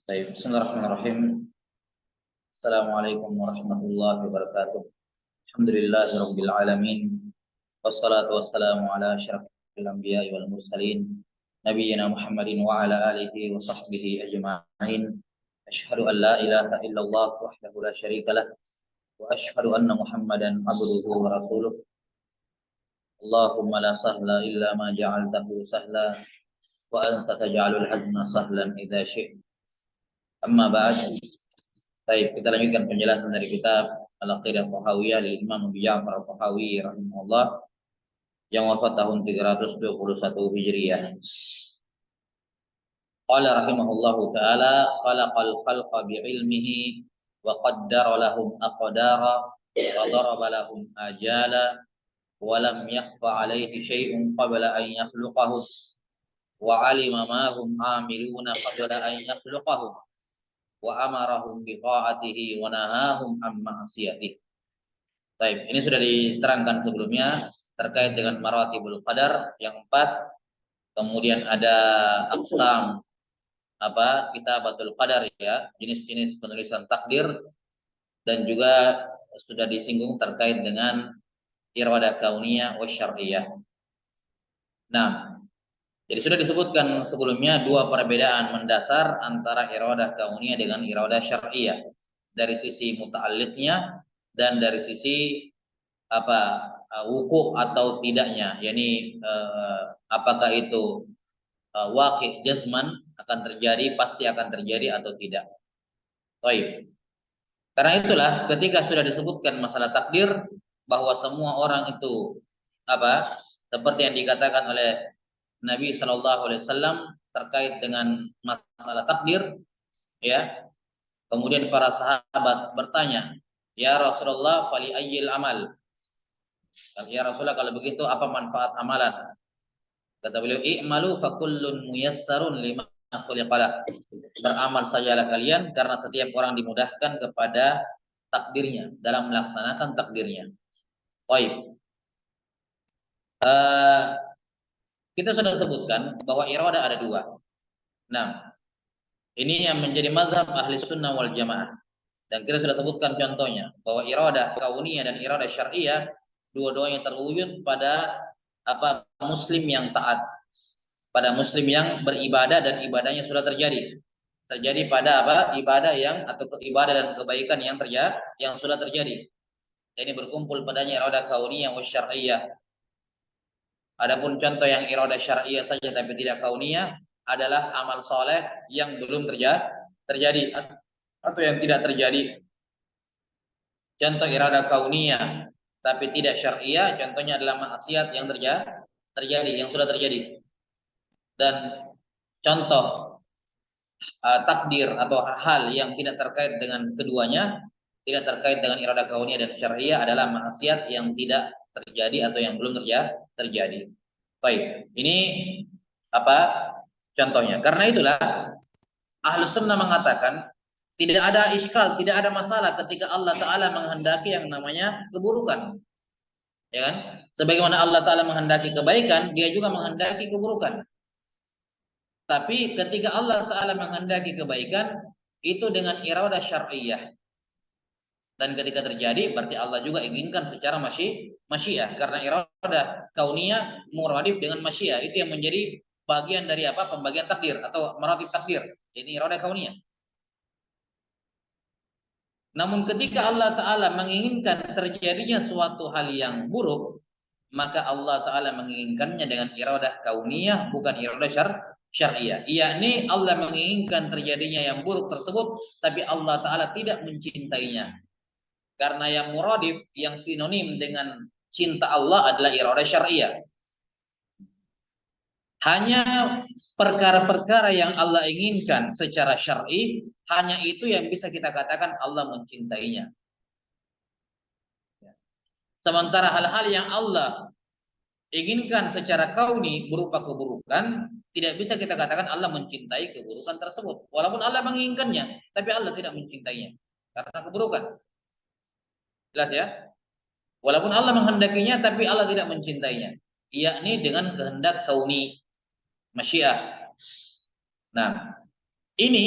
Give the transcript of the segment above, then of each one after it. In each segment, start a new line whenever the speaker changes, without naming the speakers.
Baik, bismillahirrahmanirrahim. Assalamualaikum warahmatullahi wabarakatuh. Alhamdulillahirabbil alamin. Wassalatu wassalamu ala asyrafil anbiya'i wal mursalin nabiyyina Muhammadin wa ala alihi wa sahbihi ajma'in. Asyhadu an la ilaha illallah wahdahu la syarikalah wa asyhadu anna Muhammadan abduhu wa rasuluh. Allahumma la sahla illa ma ja'altahu sahla wa anta taj'alul hazna sahlan idza syi'ta. Amma ba'd. Baik, kita lanjutkan penjelasan dari kitab Al-Aqidah Tahawiyah dari Imam Abu Ja'far Al-Tahawi rahimahullah yang wafat tahun 321 Hijriah. Qala rahimahullahu ta'ala khalaqal khalqa bi'ilmihi wa qaddara lahum aqdara wa daraba lahum ajala wa lam yakhfa alayhi syai'un qabla an yakhluqahu wa 'alima ma hum 'amiluna qabla an yakhluqahu wa amarahum bi ta'atihi wa nahahum an ma'siyatihi. Baik, ini sudah diterangkan sebelumnya terkait dengan maratibul qadar yang 4. Kemudian ada aqsam kitabatul qadar ya, jenis-jenis penulisan takdir, dan juga sudah disinggung terkait dengan iradah kauniyah wa syar'iyah. Nah, jadi sudah disebutkan sebelumnya dua perbedaan mendasar antara iradah kauniyah dengan iradah syar'iyah dari sisi muta'alliqnya dan dari sisi wuku atau tidaknya, yakni apakah itu waqi' jazman akan terjadi, pasti akan terjadi atau tidak. Baik. Karena itulah ketika sudah disebutkan masalah takdir bahwa semua orang itu seperti yang dikatakan oleh Nabi Shallallahu Alaihi Wasallam terkait dengan masalah takdir, ya. Kemudian para sahabat bertanya, ya Rasulullah, fali ayyil amal. Ya Rasulullah, kalau begitu apa manfaat amalan? Kata beliau, i'malu fakullun muyassarun lima khuliqalah. Beramal sajalah kalian karena setiap orang dimudahkan kepada takdirnya, dalam melaksanakan takdirnya. Baik. Kita sudah sebutkan bahwa iradah ada dua. Nah, ini yang menjadi mazhab ahli sunnah wal jamaah. Dan kita sudah sebutkan contohnya bahwa iradah kauniyah dan iradah syar'iyah dua-duanya terwujud pada muslim yang taat, pada muslim yang beribadah dan ibadahnya sudah terjadi pada ibadah yang atau ibadah dan kebaikan yang sudah terjadi. Ini berkumpul padanya iradah kauniyah wa syar'iyah. Adapun contoh yang iradah syar'iyah saja tapi tidak kauniyah adalah amal soleh yang belum terjadi atau yang tidak terjadi. Contoh iradah kauniyah tapi tidak syar'iyah, contohnya adalah maksiat yang terjadi, yang sudah terjadi. Dan contoh takdir atau hal yang tidak terkait dengan keduanya, tidak terkait dengan iradah kauniyah dan syar'iyah, adalah maksiat yang tidak terjadi atau yang belum terjadi. Baik, ini contohnya. Karena itulah Ahlus Sunnah mengatakan tidak ada iskal, tidak ada masalah ketika Allah Ta'ala menghendaki yang namanya keburukan, ya kan? Sebagaimana Allah Ta'ala menghendaki kebaikan, dia juga menghendaki keburukan. Tapi ketika Allah Ta'ala menghendaki kebaikan, itu dengan iradah syar'iyah. Dan ketika terjadi, berarti Allah juga inginkan secara masyiah. Karena iradah kauniyah muradif dengan masyiah. Itu yang menjadi bagian dari pembagian takdir atau maratib takdir. Ini iradah kauniyah. Namun ketika Allah Ta'ala menginginkan terjadinya suatu hal yang buruk, maka Allah Ta'ala menginginkannya dengan iradah kauniyah, bukan iradah syar'iyah. Yakni Allah menginginkan terjadinya yang buruk tersebut, tapi Allah Ta'ala tidak mencintainya. Karena yang muradif, yang sinonim dengan cinta Allah adalah iradah syar'iyah. Hanya perkara-perkara yang Allah inginkan secara syar'i, hanya itu yang bisa kita katakan Allah mencintainya. Sementara hal-hal yang Allah inginkan secara kauni berupa keburukan, tidak bisa kita katakan Allah mencintai keburukan tersebut. Walaupun Allah menginginkannya, tapi Allah tidak mencintainya karena keburukan. Jelas ya? Walaupun Allah menghendakinya, tapi Allah tidak mencintainya. Yakni dengan kehendak kauni, masyiah. Nah, ini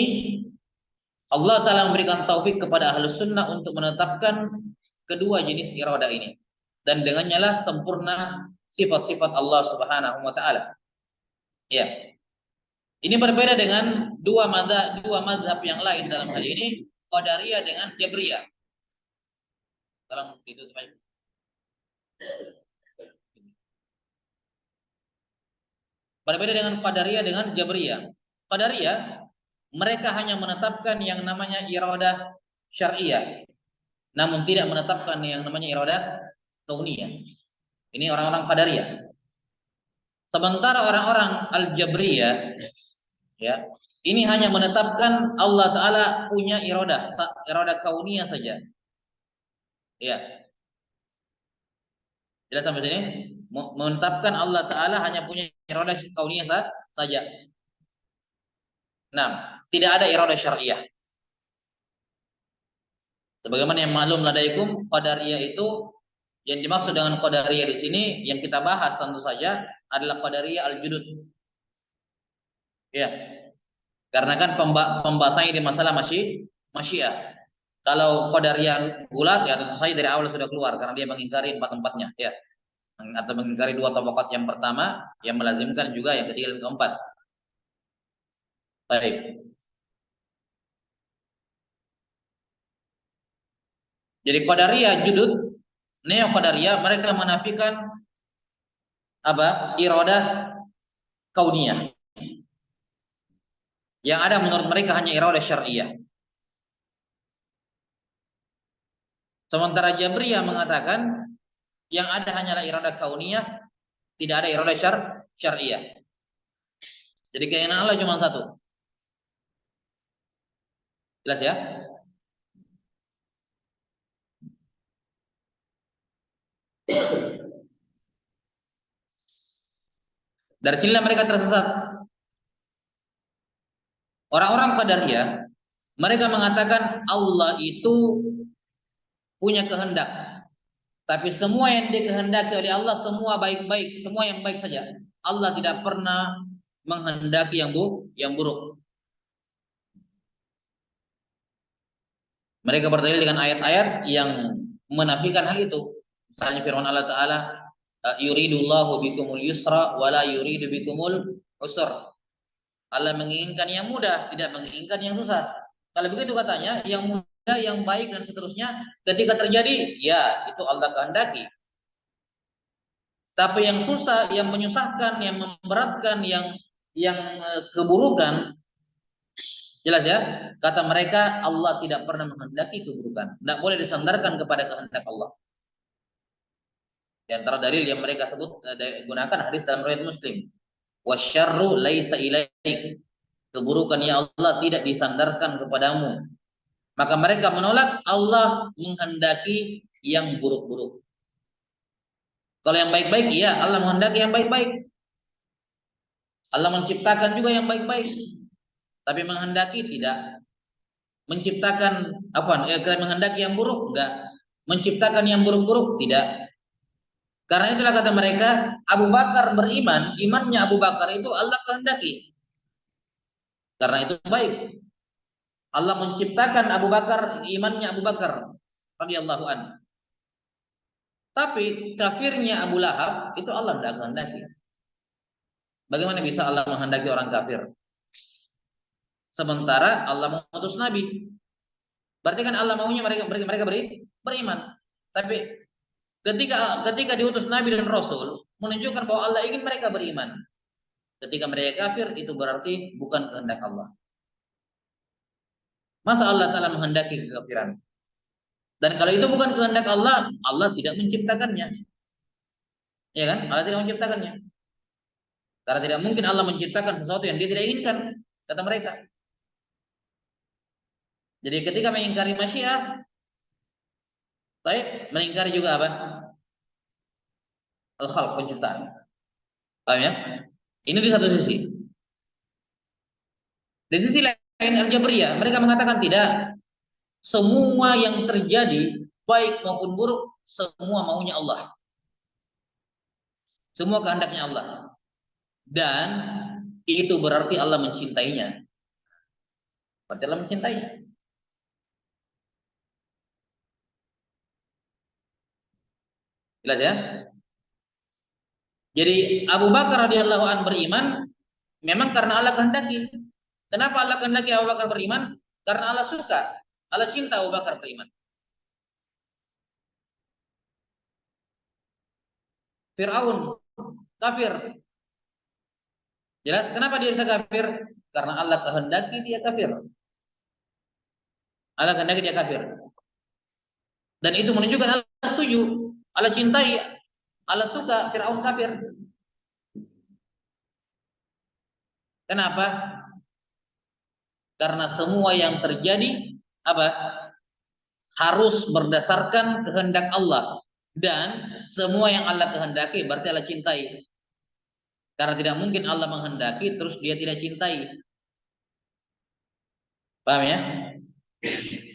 Allah Ta'ala memberikan taufik kepada ahlus sunnah untuk menetapkan kedua jenis iradah ini. Dan dengannya lah sempurna sifat-sifat Allah Subhanahu wa Ta'ala. Ya. Ini berbeda dengan dua mazhab yang lain dalam hal ini, Qadariyah dengan Jabriyah. Tolong ditutup aja. Berbeda dengan Qadariyah dengan Jabriyah. Qadariyah mereka hanya menetapkan yang namanya iradah syariah, namun tidak menetapkan yang namanya iradah kauniyah. Ini orang-orang Qadariyah. Sementara orang-orang Al-Jabriyah, ya, ini hanya menetapkan Allah Ta'ala punya iradah kauniyah saja. Ya, jelas sampai sini? Menetapkan Allah Ta'ala hanya punya iradah kauniyah saja. Nah, tidak ada iradah syariah. Sebagaimana yang maklum ladaikum, Qadariyah itu yang dimaksud dengan Qadariyah di sini yang kita bahas tentu saja adalah Qadariyah al-judud. Ya. Karena kan pembahasannya di masalah masyiah. Kalau Qadariyah bulat ya tentu saja dari awal sudah keluar karena dia mengingkari empat-empatnya, ya. Atau mengingkari dua tabaqat yang pertama yang melazimkan juga yang ketiga dan keempat. Baik. Jadi Qadariyah judud, Neo Qadariyah mereka menafikan apa? Iradah kauniyah. Yang ada menurut mereka hanya iradah syariah. Sementara Jabriyah mengatakan yang ada hanyalah iradah kauniyah, tidak ada iradah syariah. Jadi keinginan Allah cuma satu. Jelas ya? Dari sinilah mereka tersesat. Orang-orang Qadariyah mereka mengatakan Allah itu punya kehendak. Tapi semua yang dikehendaki oleh Allah semua baik-baik, semua yang baik saja. Allah tidak pernah menghendaki yang buruk. Mereka berdalil dengan ayat-ayat yang menafikan hal itu. Misalnya firman Allah Ta'ala, yuridullahu bikumul yusra wala yuridu bikumul usra. Allah menginginkan yang mudah, tidak menginginkan yang susah. Kalau begitu katanya, yang mudah, yang baik dan seterusnya ketika terjadi, ya itu Allah kehendaki. Tapi yang susah, yang menyusahkan, yang memberatkan, yang keburukan, jelas ya, kata mereka Allah tidak pernah menghendaki keburukan. Tidak boleh disandarkan kepada kehendak Allah. Di antara dalil yang mereka sebut gunakan hadis dalam riwayat Muslim. Wasyarru laisa ilaik. Keburukan ya Allah tidak disandarkan kepadamu. Maka mereka menolak Allah menghendaki yang buruk-buruk. Kalau yang baik-baik, iya Allah menghendaki yang baik-baik. Allah menciptakan juga yang baik-baik. Tapi menghendaki tidak. Menciptakan menghendaki yang buruk enggak. Menciptakan yang buruk-buruk tidak. Karena itulah kata mereka, Abu Bakar beriman, imannya Abu Bakar itu Allah kehendaki. Karena itu baik. Allah menciptakan Abu Bakar, imannya Abu Bakar radhiyallahu anhu. Tapi kafirnya Abu Lahab itu Allah tidak kehendaki. Bagaimana bisa Allah menghendaki orang kafir? Sementara Allah mengutus Nabi. Berarti kan Allah maunya mereka beriman. Tapi ketika diutus Nabi dan Rasul, menunjukkan bahwa Allah ingin mereka beriman. Ketika mereka kafir, itu berarti bukan kehendak Allah. Masa Allah Ta'ala menghendaki kekafiran? Dan kalau itu bukan kehendak Allah, Allah tidak menciptakannya. Ya kan? Allah tidak menciptakannya. Karena tidak mungkin Allah menciptakan sesuatu yang dia tidak inginkan, kata mereka. Jadi ketika mengingkari masyiah, baik, mengingkari juga apa? Al-khalq, penciptaan. Paham ya? Ini di satu sisi. Di sisi lain Al-Jabriyah, mereka mengatakan tidak. Semua yang terjadi, baik maupun buruk, semua maunya Allah. Semua kehendaknya Allah. Dan itu berarti Allah mencintainya. Berarti Allah mencintainya. Jelas ya? Jadi Abu Bakar radhiyallahu an beriman memang karena Allah kehendaki. Kenapa Allah kehendaki Abu Bakar beriman? Karena Allah suka, Allah cinta Abu Bakar beriman. Fir'aun kafir. Jelas kenapa dia bisa kafir? Karena Allah kehendaki dia kafir. Allah kehendaki dia kafir. Dan itu menunjukkan Allah setuju, Allah cintai, Allah suka Fir'aun kafir. Kenapa? Karena semua yang terjadi apa? Harus berdasarkan kehendak Allah, dan semua yang Allah kehendaki berarti Allah cintai. Karena tidak mungkin Allah menghendaki terus dia tidak cintai. Paham ya?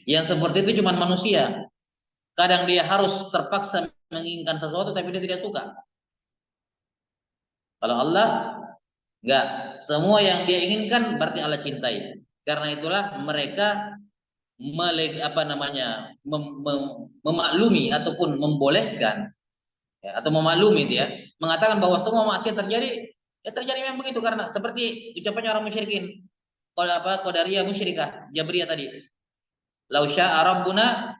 Yang seperti itu cuma manusia. Kadang dia harus terpaksa menginginkan sesuatu tapi dia tidak suka. Kalau Allah enggak, semua yang dia inginkan berarti Allah cintai. Karena itulah mereka memaklumi ataupun membolehkan ya, atau memaklumi dia mengatakan bahwa semua maksiat terjadi, ya terjadi memang begitu karena seperti ucapannya orang musyrikin. Kalau Qadariyah musyrikah, Jabriyah tadi. Lau syaa rabbuna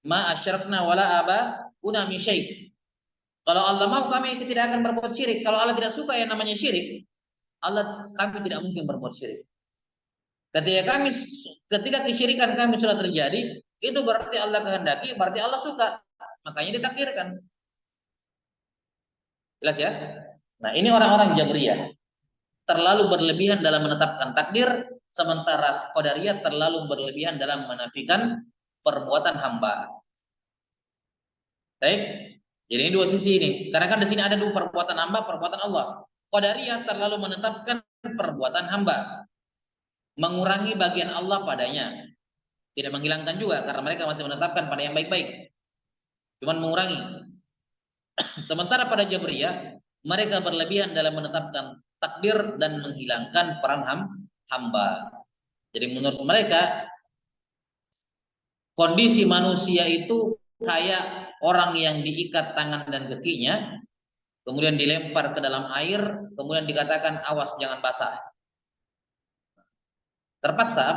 ma asyrakna wala abauna min syai'. Kalau Allah mau kami tidak akan berbuat syirik. Kalau Allah tidak suka yang namanya syirik, kami tidak mungkin berbuat syirik. Ketika kesyirikan kami sudah terjadi, itu berarti Allah kehendaki, berarti Allah suka. Makanya ditakdirkan. Jelas ya? Nah, ini orang-orang Jabriyah. Terlalu berlebihan dalam menetapkan takdir, sementara Qadariyah terlalu berlebihan dalam menafikan perbuatan hamba. Baik? Jadi ini dua sisi ini. Karena kan di sini ada dua, perbuatan hamba, perbuatan Allah. Qadariyah terlalu menetapkan perbuatan hamba, mengurangi bagian Allah padanya. Tidak menghilangkan juga karena mereka masih menetapkan pada yang baik-baik. Cuman mengurangi. Sementara pada Jabriyah mereka berlebihan dalam menetapkan takdir dan menghilangkan peran hamba. Jadi menurut mereka kondisi manusia itu kayak orang yang diikat tangan dan kakinya, kemudian dilempar ke dalam air, kemudian dikatakan awas jangan basah. Terpaksa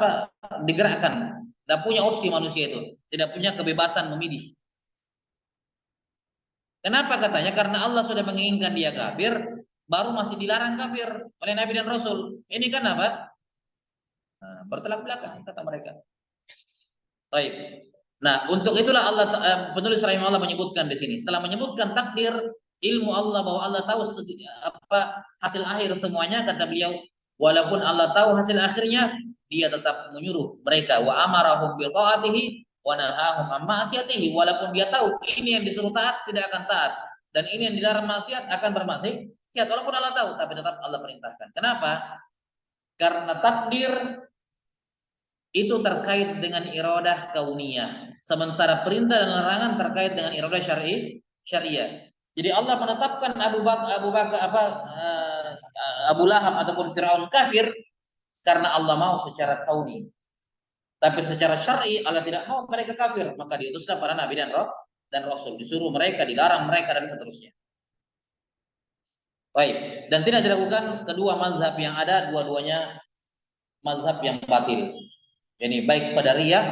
digerakkan. Tidak punya opsi manusia itu, tidak punya kebebasan memilih. Kenapa katanya? Karena Allah sudah menginginkan dia kafir, baru masih dilarang kafir oleh Nabi dan Rasul. Ini kan apa? Nah, bertolak belakang kata mereka. Baik. Nah, untuk itulah penulis rahimahullah menyebutkan di sini. Setelah menyebutkan takdir, ilmu Allah bahwa Allah tahu hasil akhir semuanya, kata beliau, walaupun Allah tahu hasil akhirnya, dia tetap menyuruh mereka wa amarahum bil taatihi wa nahahum an ma'siyatihi. Walaupun dia tahu ini yang disuruh taat tidak akan taat dan ini yang dilarang maksiat akan bermaksiat. Walaupun Allah tahu tapi tetap Allah perintahkan. Kenapa? Karena takdir itu terkait dengan iradah kauniyah, sementara perintah dan larangan terkait dengan iradah syariah. Jadi Allah menetapkan Abu Lahab ataupun Firaun kafir karena Allah mau secara kauni. Tapi secara syar'i Allah tidak mau mereka kafir, maka diutuslah para nabi dan rasul, disuruh mereka, dilarang mereka dan seterusnya. Baik, dan tidak dilakukan kedua mazhab yang ada, dua-duanya mazhab yang batil. Jadi baik Qadariyah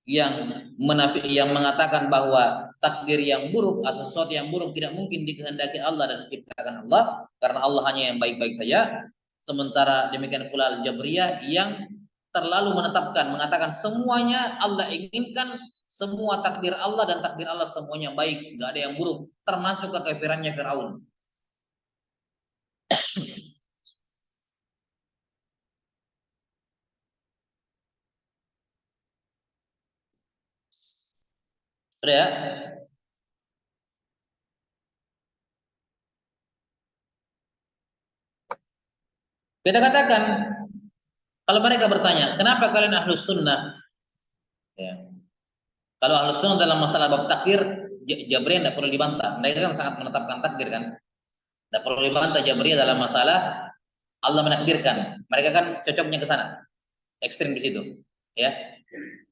yang mengatakan bahwa takdir yang buruk atau sesuatu yang buruk tidak mungkin dikehendaki Allah dan diciptakan Allah karena Allah hanya yang baik-baik saja. Sementara demikian pula Al-Jabriyah yang terlalu mengatakan semuanya Allah inginkan, semua takdir Allah dan takdir Allah semuanya baik, nggak ada yang buruk, termasuk kekafirannya Firaun. Sudah ya? Kita katakan, kalau mereka bertanya, kenapa kalian ahlus sunnah? Ya. Kalau ahlus sunnah dalam masalah bab takdir, Jabriyah tidak perlu dibantah. Mereka kan sangat menetapkan takdir kan. Tidak perlu dibantah Jabriyah dalam masalah Allah menakdirkan. Mereka kan cocoknya ke sana, ekstrim di situ. Ya,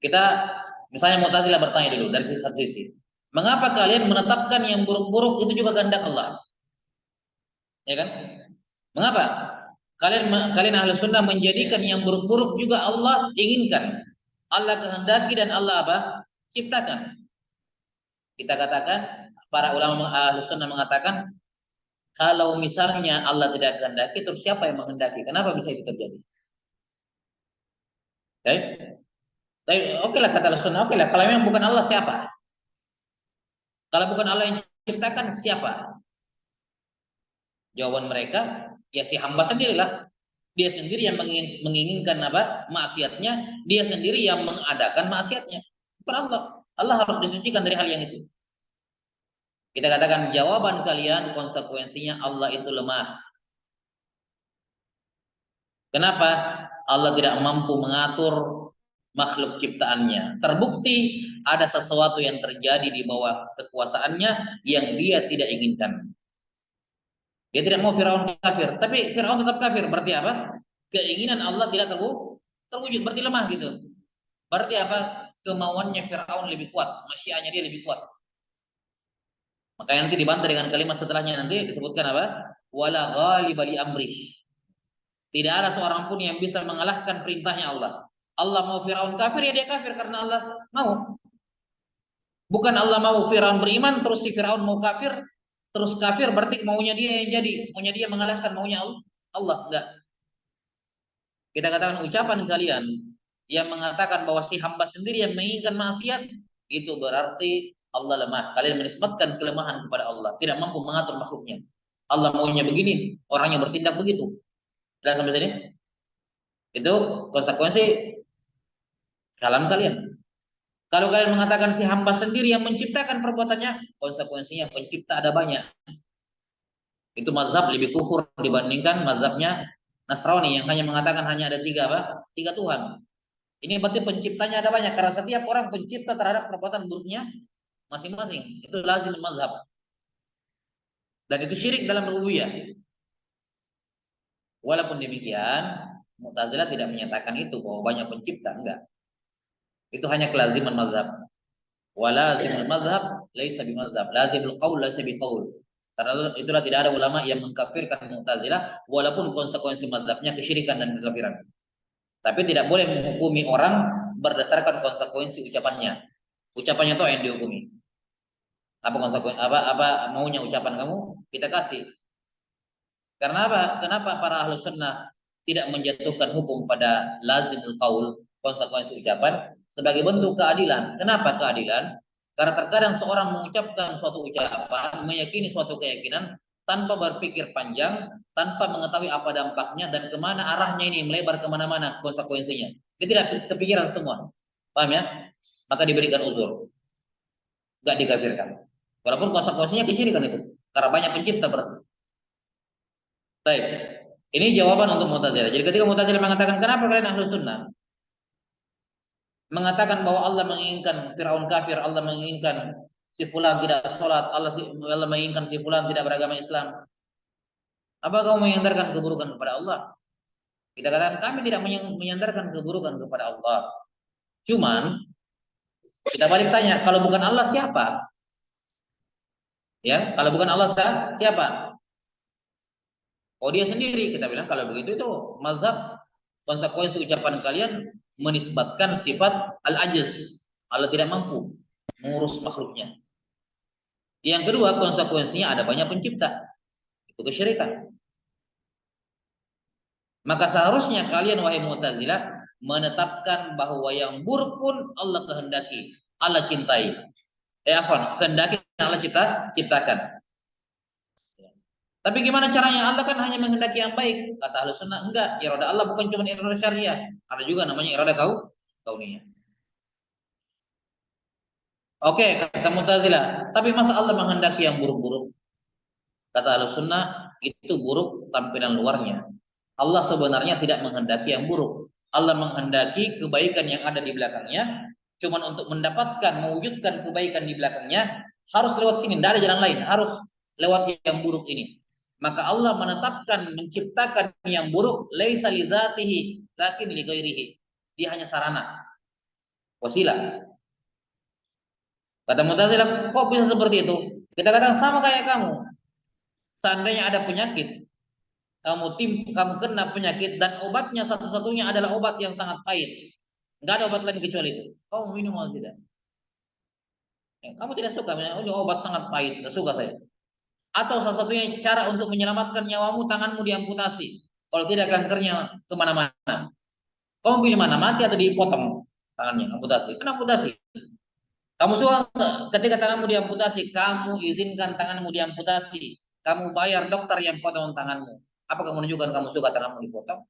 kita misalnya Mu'tazilah bertanya dulu dari satu sisi. Mengapa kalian menetapkan yang buruk-buruk itu juga kehendak Allah? Ya kan? Mengapa? Kalian ahli sunnah menjadikan yang buruk-buruk juga Allah inginkan. Allah kehendaki dan Allah apa? Ciptakan. Kita katakan, para ulama ahli sunnah mengatakan, kalau misalnya Allah tidak kehendaki, terus siapa yang menghendaki? Kenapa bisa itu terjadi? Baik, baik, oke lah kata ahli sunnah, oke lah. Kalau memang bukan Allah, siapa? Kalau bukan Allah yang ciptakan, siapa? Jawaban mereka, ya si hamba sendirilah. Dia sendiri yang menginginkan apa? Maksiatnya, dia sendiri yang mengadakan maksiatnya. Bukan Allah. Allah harus disucikan dari hal yang itu. Kita katakan jawaban kalian konsekuensinya Allah itu lemah. Kenapa? Allah tidak mampu mengatur makhluk ciptaannya. Terbukti ada sesuatu yang terjadi di bawah kekuasaannya yang dia tidak inginkan. Dia tidak mau Firaun kafir, tapi Firaun tetap kafir. Berarti apa? Keinginan Allah tidak terwujud, berarti lemah gitu. Berarti apa? Kemauannya Firaun lebih kuat, masyianya dia lebih kuat. Makanya nanti dibantah dengan kalimat setelahnya, nanti disebutkan apa? Wala ghaliba li amrih. Tidak ada seorang pun yang bisa mengalahkan perintahnya Allah. Allah mau Firaun kafir, ya dia kafir karena Allah mau. Bukan Allah mau Firaun beriman, terus si Firaun mau kafir, terus kafir berarti maunya dia yang jadi, maunya dia mengalahkan maunya Allah. Allah enggak. Kita katakan ucapan kalian yang mengatakan bahwa si hamba sendiri yang menginginkan maksiat, itu berarti Allah lemah. Kalian menisbatkan kelemahan kepada Allah, tidak mampu mengatur makhluknya. Allah maunya begini, orangnya bertindak begitu. Dan sampai sini, itu konsekuensi kalam kalian. Kalau kalian mengatakan si hamba sendiri yang menciptakan perbuatannya, konsekuensinya pencipta ada banyak. Itu mazhab lebih kufur dibandingkan mazhabnya Nasrani yang hanya mengatakan hanya ada tiga apa? Tiga Tuhan. Ini berarti penciptanya ada banyak karena setiap orang pencipta terhadap perbuatan buruknya masing-masing. Itu lazim mazhab. Dan itu syirik dalam rububiyah. Walaupun demikian, Mu'tazilah tidak menyatakan itu bahwa banyak pencipta, enggak. Itu hanya kelaziman mazhab. Walazimul mazhab laisa bimazhab. Lazimul qaul laisa biqaul. Karena itulah tidak ada ulama yang mengkafirkan Mu'tazilah walaupun konsekuensi mazhabnya kesyirikan dan kekafiran. Tapi tidak boleh menghukumi orang berdasarkan konsekuensi ucapannya. Ucapannya itu yang dihukumi. Apa konsekuensi apa maunya ucapan kamu kita kasih. Karena apa? Kenapa para ahlu sunnah tidak menjatuhkan hukum pada lazimul qaul, konsekuensi ucapan sebagai bentuk keadilan? Kenapa keadilan? Karena terkadang seorang mengucapkan suatu ucapan, meyakini suatu keyakinan tanpa berpikir panjang, tanpa mengetahui apa dampaknya dan kemana arahnya ini melebar kemana-mana konsekuensinya. Dia tidak kepikiran semua, paham ya? Maka diberikan uzur, nggak dikafirkan. Walaupun konsekuensinya kesyirikan itu, karena banyak pencipta berarti. Baik, ini jawaban untuk Mu'tazilah. Jadi ketika Mu'tazilah mengatakan kenapa kalian ahlu sunnah mengatakan bahwa Allah menginginkan Firaun kafir, Allah menginginkan si fulan tidak sholat, Allah menginginkan si fulan tidak beragama Islam. Apa kamu menyandarkan keburukan kepada Allah? Kita katakan kami tidak menyandarkan keburukan kepada Allah. Cuman kita balik tanya, kalau bukan Allah siapa? Ya, kalau bukan Allah siapa? Oh dia sendiri. Kita bilang kalau begitu itu mazhab konsekuensi ucapan kalian menisbatkan sifat al-ajiz. Allah tidak mampu mengurus makhluknya. Yang kedua konsekuensinya ada banyak pencipta. Itu kesyirikan. Maka seharusnya kalian wahai Mu'tazilah menetapkan bahwa yang buruk pun Allah kehendaki, Allah cintai. Kehendaki Allah ciptakan. Tapi gimana caranya? Allah kan hanya menghendaki yang baik. Kata Ahlus Sunnah, enggak. Irada Allah bukan cuma irada syariah. Ada juga namanya irada kauniyah. Oke, kata Mu'tazilah. Tapi masa Allah menghendaki yang buruk-buruk? Kata Ahlus Sunnah, itu buruk tampilan luarnya. Allah sebenarnya tidak menghendaki yang buruk. Allah menghendaki kebaikan yang ada di belakangnya. Cuman untuk mendapatkan, mewujudkan kebaikan di belakangnya, harus lewat sini. Tidak ada jalan lain. Harus lewat yang buruk ini. Maka Allah menetapkan, menciptakan yang buruk, laisa li dzatihi, lakin li ghairihi. Dia hanya sarana, wasilah. Kata Mu'tazilah, kok bisa seperti itu? Kita katakan sama kayak kamu. Seandainya ada penyakit, kamu kena penyakit dan obatnya satu-satunya adalah obat yang sangat pahit. Nggak ada obat lain kecuali itu. Kamu minum atau tidak? Kamu tidak suka, oh, ini obat sangat pahit, tidak suka saya. Atau salah satunya cara untuk menyelamatkan nyawamu, tanganmu diamputasi. Kalau tidak kankernya kemana-mana. Kamu pilih mana, mati atau dipotong tangannya, amputasi? Kan amputasi. Kamu suka ketika tanganmu diamputasi, kamu izinkan tanganmu diamputasi. Kamu bayar dokter yang potong tanganmu. Apa kamu menunjukkan kamu suka tanganmu dipotong?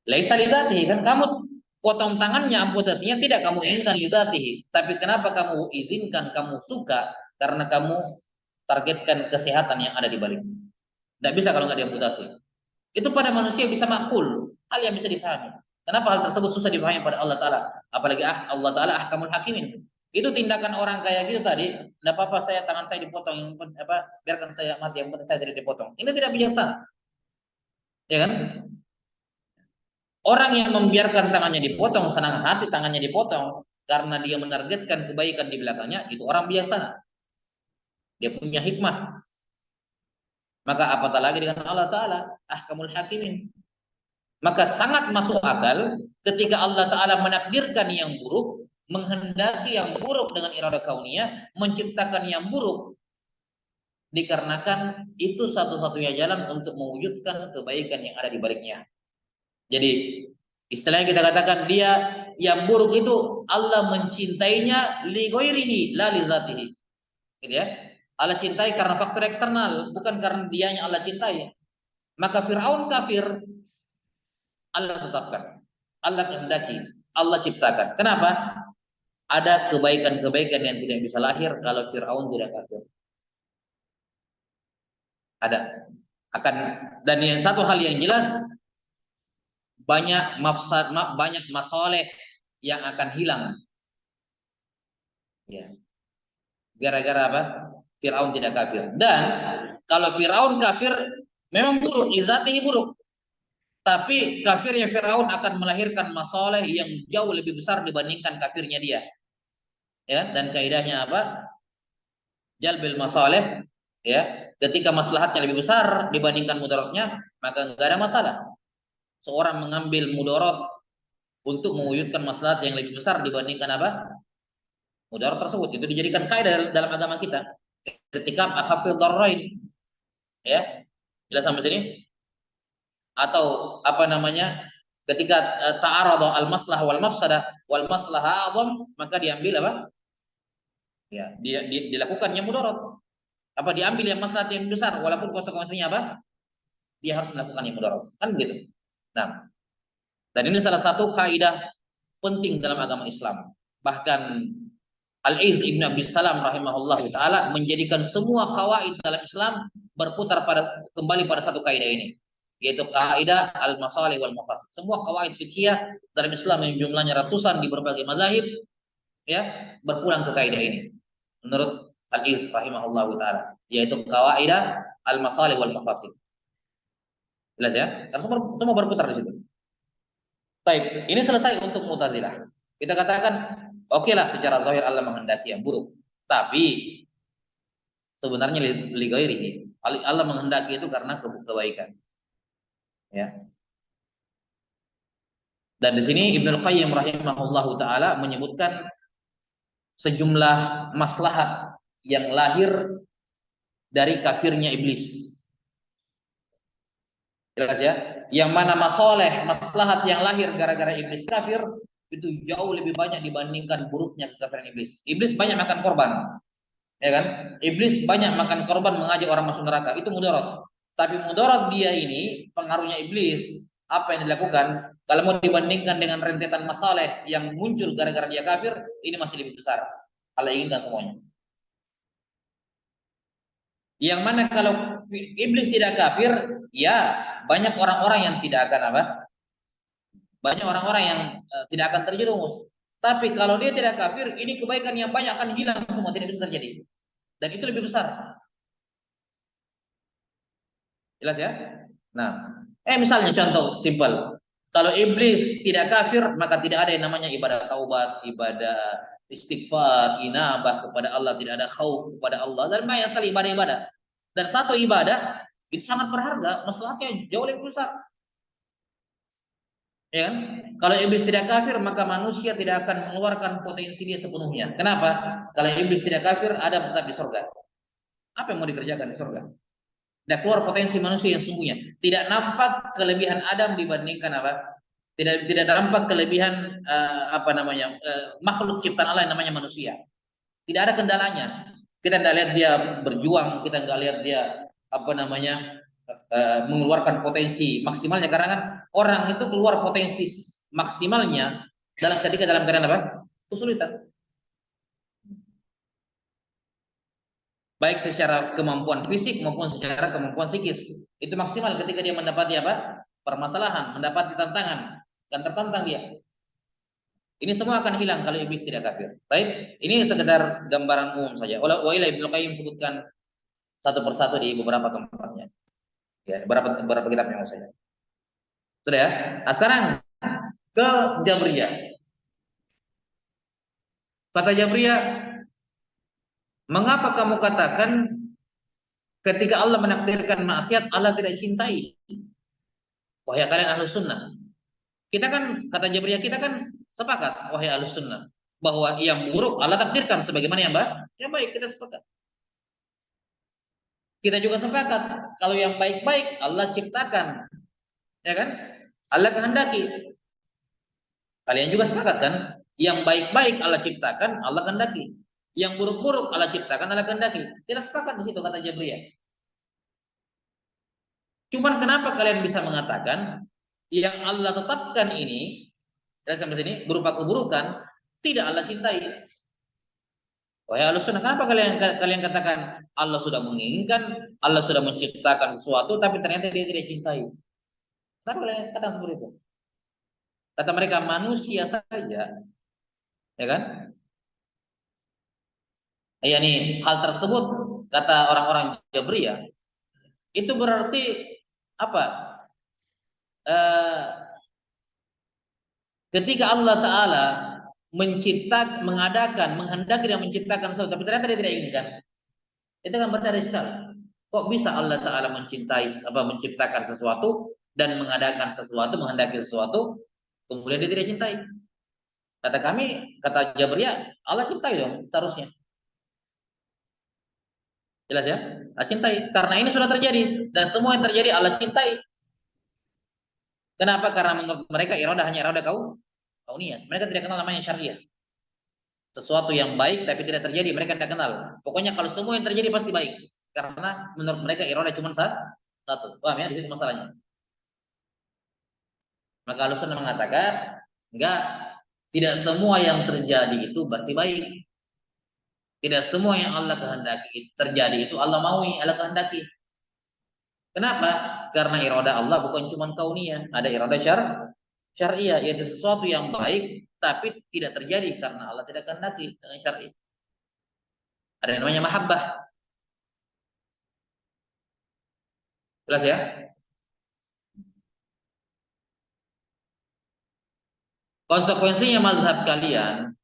Laisa lidatihi, kan kamu potong tangannya, amputasinya tidak kamu inginkan lidatihi. Tapi kenapa kamu izinkan, kamu suka? Karena kamu targetkan kesehatan yang ada di balik. Tidak bisa kalau nggak diamputasi. Itu pada manusia bisa makul, hal yang bisa dipahami. Kenapa hal tersebut susah dipahami pada Allah Ta'ala? Apalagi Allah Ta'ala ahkamul hakimin. Itu tindakan orang kayak gitu tadi, tidak apa-apa saya tangan saya dipotong, yang biarkan saya mati, yang penting saya tidak dipotong. Ini tidak bijaksana. Ya kan? Orang yang membiarkan tangannya dipotong, senang hati tangannya dipotong, karena dia menargetkan kebaikan di belakangnya, itu orang bijaksana. Dia punya hikmah. Maka apatah lagi dengan Allah Ta'ala, ahkamul hakimin. Maka sangat masuk akal ketika Allah Ta'ala menakdirkan yang buruk, menghendaki yang buruk dengan irada kauniyah, menciptakan yang buruk. Dikarenakan itu satu-satunya jalan untuk mewujudkan kebaikan yang ada di baliknya. Jadi istilahnya kita katakan dia yang buruk itu Allah mencintainya li ghairihi la li zatihi. Gitu ya. Allah cintai karena faktor eksternal, bukan karena dianya Allah cintai. Maka Firaun kafir, Allah tetapkan, Allah kehendaki, Allah ciptakan. Kenapa? Ada kebaikan-kebaikan yang tidak bisa lahir kalau Firaun tidak kafir. Ada. Akan, dan yang satu hal yang jelas, banyak mafsad, banyak masoleh yang akan hilang. Ya. Gara-gara apa? Firaun tidak kafir. Dan kalau Firaun kafir, memang buruk, izatihi buruk. Tapi kafirnya Firaun akan melahirkan masalah yang jauh lebih besar dibandingkan kafirnya dia. Ya, dan kaidahnya apa? Jalbil masalih, ya. Ketika maslahatnya lebih besar dibandingkan mudaratnya, maka enggak ada masalah. Seorang mengambil mudarat untuk mewujudkan maslahat yang lebih besar dibandingkan apa? Mudarat tersebut. Itu dijadikan kaidah dalam agama kita. Ketika akhafid darrain, ya. Jelas sampai sini? Atau apa namanya? Ketika ta'arada al-maslah wal mafsadah wal maslaha a'zam, maka diambil apa? Ya, dilakukannya mudarat. Apa diambil yang maslahat yang besar walaupun konsekuensinya apa? Dia harus melakukan yang mudarat. Kan begitu. Nah, dan ini salah satu kaidah penting dalam agama Islam. Bahkan Al-Iz Ibn Abi Salam rahimahullah ta'ala menjadikan semua kawaid dalam Islam berputar kembali pada satu kaidah ini, yaitu kaidah al-masalih wal mafasid. Semua kawaid fiqhiyah dalam Islam yang jumlahnya ratusan di berbagai mazhab, ya, berpulang ke kaidah ini. Menurut Al-Iz rahimahullah ta'ala, yaitu kaidah al-masalih wal mafasid. Jelas ya? Karena semua berputar di situ. Baik, ini selesai untuk Mu'tazilah. Kita katakan, oke lah secara zahir Allah menghendaki yang buruk. Tapi sebenarnya li ghairihi. Allah menghendaki itu karena kebaikan. Ya. Dan di sini Ibnu Qayyim rahimahullahu taala menyebutkan sejumlah maslahat yang lahir dari kafirnya iblis. Jelas ya? Yang mana maslahat yang lahir gara-gara iblis kafir itu jauh lebih banyak dibandingkan buruknya kekafiran iblis. Iblis banyak makan korban. Ya kan? Iblis banyak makan korban mengajak orang masuk neraka. Itu mudarat. Tapi mudarat dia ini, pengaruhnya iblis, apa yang dilakukan? Kalau mau dibandingkan dengan rentetan masalah yang muncul gara-gara dia kafir, ini masih lebih besar. Allah inginkan semuanya. Yang mana kalau iblis tidak kafir, ya banyak orang-orang yang tidak akan apa? Banyak orang-orang yang tidak akan terjerumus. Tapi kalau dia tidak kafir, ini kebaikan yang banyak akan hilang semua, tidak bisa terjadi. Dan itu lebih besar. Jelas ya? Nah, misalnya contoh simpel. Kalau iblis tidak kafir, maka tidak ada yang namanya ibadah taubat, ibadah istighfar, inabah kepada Allah, tidak ada khauf kepada Allah, dan banyak sekali ibadah-ibadah. Dan satu ibadah itu sangat berharga, masalahnya jauh lebih besar. Ya kan? Kalau iblis tidak kafir, maka manusia tidak akan mengeluarkan potensi dia sepenuhnya. Kenapa? Kalau iblis tidak kafir, Adam tetap di surga. Apa yang mau dikerjakan di surga? Tidak keluar potensi manusia yang sesungguhnya. Tidak nampak kelebihan Adam dibandingkan apa? Tidak nampak kelebihan makhluk ciptaan Allah yang namanya manusia. Tidak ada kendalanya. Kita tidak lihat dia berjuang, kita nggak lihat dia mengeluarkan potensi maksimalnya, karena kan orang itu keluar potensi maksimalnya ketika dalam keadaan apa? Kesulitan. Baik secara kemampuan fisik maupun secara kemampuan psikis. Itu maksimal ketika dia mendapati apa? Permasalahan, mendapati tantangan, dan tertantang dia. Ini semua akan hilang kalau iblis tidak kafir. Baik, ini sekedar gambaran umum saja. Wailah Ibnu Qayyim sebutkan satu persatu di beberapa tempatnya. Ya, beberapa kitab yang saya. Sudah ya. Nah, sekarang ke Jabriyah. Kata Jabriyah, mengapa kamu katakan ketika Allah menakdirkan maksiat Allah tidak cintai? Wahai kalian ahlus sunnah. Kita kan, kata Jabriyah, kita kan sepakat, wahai ahlus sunnah, bahwa yang buruk Allah takdirkan sebagaimana yang baik, kita sepakat. Kita juga sepakat kalau yang baik-baik Allah ciptakan, ya kan? Allah kehendaki. Kalian juga sepakat kan? Yang baik-baik Allah ciptakan, Allah kehendaki. Yang buruk-buruk Allah ciptakan, Allah kehendaki. Kita sepakat di situ, kata Jabriyah. Cuman kenapa kalian bisa mengatakan yang Allah tetapkan ini dan sampai sini berupa keburukan tidak Allah cintai? Wahai Ahlus Sunnah, kenapa kalian katakan Allah sudah menginginkan, Allah sudah menciptakan sesuatu, tapi ternyata dia tidak cintai? Kenapa kalian katakan seperti itu? Kata mereka manusia saja, ya kan? Ya nih, hal tersebut kata orang-orang Jabriyah itu berarti apa? Ketika Allah Ta'ala menghendaki dan menciptakan sesuatu, tapi ternyata dia tidak inginkan, itu kan berarti ada iskal. Kok bisa Allah Ta'ala menciptakan sesuatu dan mengadakan sesuatu, menghendaki sesuatu, kemudian dia tidak cintai? Kata kami, kata Jabriyah, Allah cintai dong seharusnya. Jelas ya? Allah cintai. Karena ini sudah terjadi. Dan semua yang terjadi Allah cintai. Kenapa? Karena menurut mereka iradah hanya iradah kauniyah. Mereka tidak kenal namanya syariah. Sesuatu yang baik tapi tidak terjadi, mereka tidak kenal. Pokoknya kalau semua yang terjadi pasti baik. Karena menurut mereka iradah cuma satu. Paham ya? Di situ masalahnya. Maka Ahlussunnah mengatakan, enggak, tidak semua yang terjadi itu berarti baik. Tidak semua yang Allah kehendaki terjadi itu Allah maui, Allah kehendaki. Kenapa? Karena iradah Allah bukan cuma kauniyah, ada iradah syariah, yaitu sesuatu yang baik tapi tidak terjadi karena Allah tidak kehendaki dengan syar'i. Ada yang namanya mahabbah. Jelas ya? Konsekuensinya mazhab kalian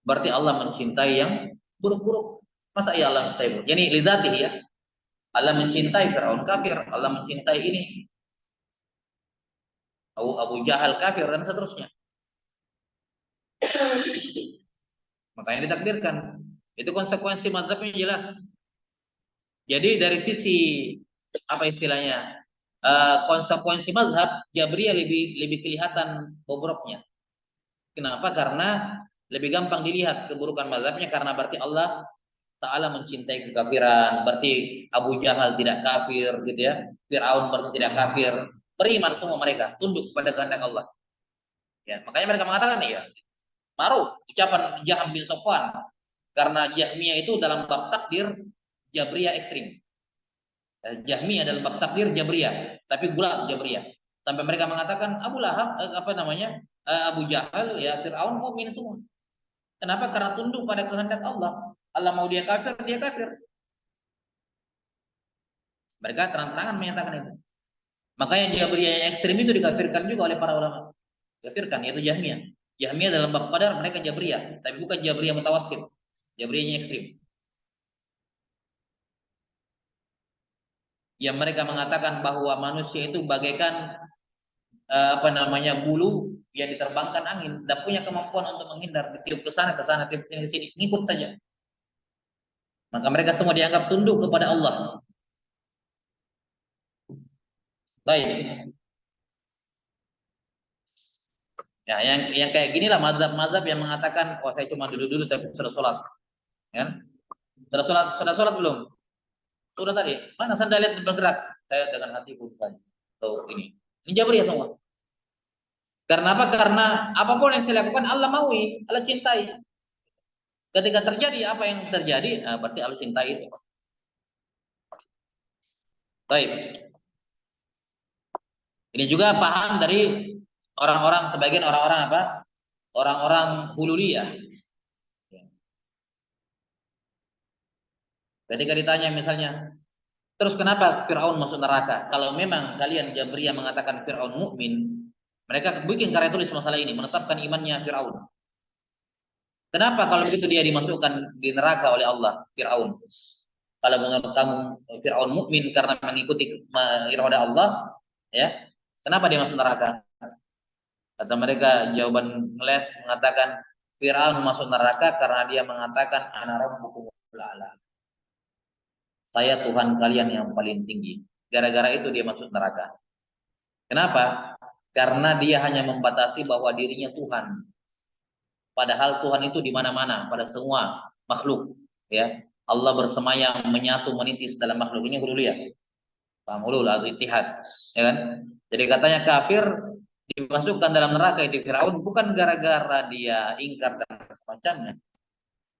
berarti Allah mencintai yang buruk-buruk. Masa iya Allah mencintai buruk? Jadi lidzati ya. Allah mencintai Firaun kafir, Allah mencintai ini Abu Jahal kafir dan seterusnya. Makanya ditakdirkan. Itu konsekuensi mazhabnya jelas. Jadi dari sisi apa istilahnya? Konsekuensi mazhab Jabriyah lebih kelihatan bobroknya. Kenapa? Karena lebih gampang dilihat keburukan mazhabnya karena berarti Allah Ta'ala mencintai kekafiran, berarti Abu Jahal tidak kafir gitu ya. Firaun berarti tidak kafir. Beriman semua mereka, tunduk kepada kehendak Allah. Ya, makanya mereka mengatakan ya, ma'ruf ucapan Jaham bin Safwan karena Jahmiyah itu dalam bab takdir Jabriyah ekstrim. Jahmiyah dalam bab takdir Jabriyah, tapi gulat Jabriyah. Sampai mereka mengatakan Abu Lahab Abu Jahal ya Firaun mukmin semua. Kenapa? Karena tunduk pada kehendak Allah. Allah mau dia kafir, dia kafir. Mereka terang-terangan menyatakan itu. Makanya Jabriyah yang ekstrim itu dikafirkan juga oleh para ulama. Kafirkan yaitu Jahmiyah. Jahmiyah dalam bab qadar mereka Jabriyah, tapi bukan Jabriyah mutawassit. Jabriyahnya ekstrim. Yang mereka mengatakan bahwa manusia itu bagaikan bulu yang diterbangkan angin, dan punya kemampuan untuk menghindar, ditiup ke sana, tiup ke sini, ngikut saja. Maka mereka semua dianggap tunduk kepada Allah. Baik. Ya, yang kayak ginilah mazhab-mazhab yang mengatakan, oh saya cuma duduk-duduk tapi sudah sholat. Ya? Sudah sholat belum? Sudah tadi. Mana saya lihat bergerak? Saya dengan hati bukan. Tuh ini. Ini Jabriyah semua. Karena apa? Karena apapun yang saya lakukan Allah maui, Allah cintai. Ketika terjadi apa yang terjadi, berarti Allah cintai itu. Baik. Ini juga paham dari orang-orang, sebagian orang-orang apa? Orang-orang hululiyah. Ketika ditanya misalnya, terus kenapa Fir'aun masuk neraka? Kalau memang kalian Jabriyah mengatakan Fir'aun mukmin, mereka bikin karya tulis masalah ini, menetapkan imannya Fir'aun. Kenapa kalau begitu dia dimasukkan di neraka oleh Allah, Fir'aun? Kalau menurut kamu Fir'aun mukmin karena mengikuti irada Allah, ya, kenapa dia masuk neraka? Kata mereka jawaban ngeles mengatakan Fir'aun masuk neraka karena dia mengatakan ana rabbukumul a'la. Saya Tuhan kalian yang paling tinggi. Gara-gara itu dia masuk neraka. Kenapa? Karena dia hanya membatasi bahwa dirinya Tuhan. Padahal Tuhan itu di mana-mana, pada semua makhluk, ya. Allah bersemayam, menyatu, menitis dalam makhluk. Ini hululiyah. Paham hulul atau ittihad, ya kan? Jadi katanya kafir dimasukkan dalam neraka itu Firaun bukan gara-gara dia ingkar dan semacamnya,